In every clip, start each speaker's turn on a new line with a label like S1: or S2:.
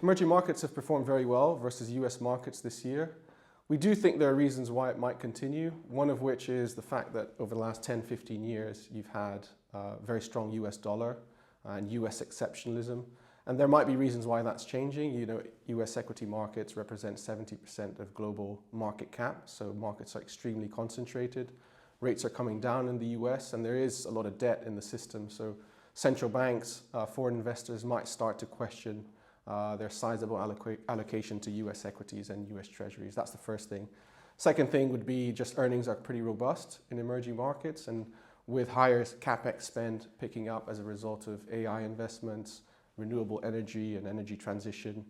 S1: Emerging markets have performed very well versus US markets this year. We do think there are reasons why it might continue, one of which is the fact that over the last 10, 15 years, you've had a very strong US dollar and US exceptionalism. And there might be reasons why that's changing. You know, US equity markets represent 70% of global market cap, so markets are extremely concentrated. Rates are coming down in the US, and there is a lot of debt in the system. So central banks, foreign investors might start to question their sizable allocation to US equities and US treasuries. That's the first thing. Second thing would be just earnings are pretty robust in emerging markets, and with higher capex spend picking up as a result of AI investments, renewable energy and energy transition,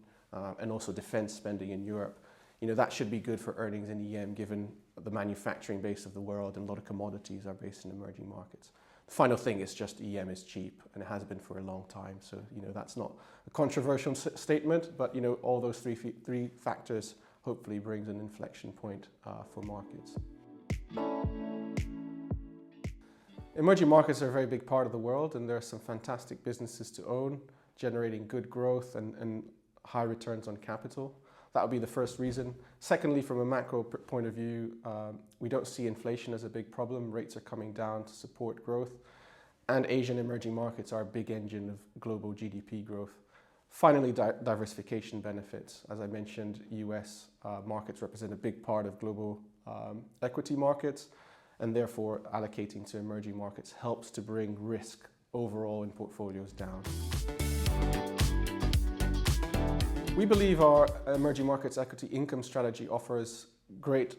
S1: and also defense spending in Europe. You know, that should be good for earnings in EM given the manufacturing base of the world, and a lot of commodities are based in emerging markets. The final thing is just EM is cheap, and it has been for a long time. So, you know, that's not a controversial statement, but, you know, all those three factors hopefully brings an inflection point for markets. Emerging markets are a very big part of the world, and there are some fantastic businesses to own, generating good growth and high returns on capital. That would be the first reason. Secondly, from a macro point of view, we don't see inflation as a big problem. Rates are coming down to support growth. And Asian emerging markets are a big engine of global GDP growth. Finally, diversification benefits. As I mentioned, US markets represent a big part of global equity markets, and therefore allocating to emerging markets helps to bring risk overall in portfolios down. We believe our emerging markets equity income strategy offers great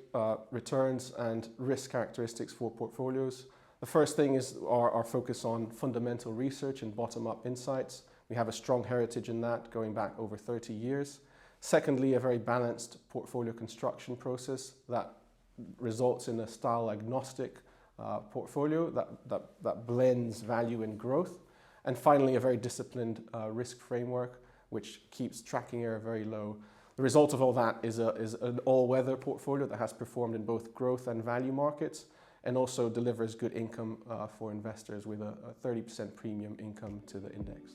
S1: returns and risk characteristics for portfolios. The first thing is our focus on fundamental research and bottom-up insights. We have a strong heritage in that going back over 30 years. Secondly, a very balanced portfolio construction process that results in a style agnostic portfolio that blends value and growth. And finally, a very disciplined risk framework which keeps tracking error very low. The result of all that is an all-weather portfolio that has performed in both growth and value markets, and also delivers good income for investors with a 30% premium income to the index.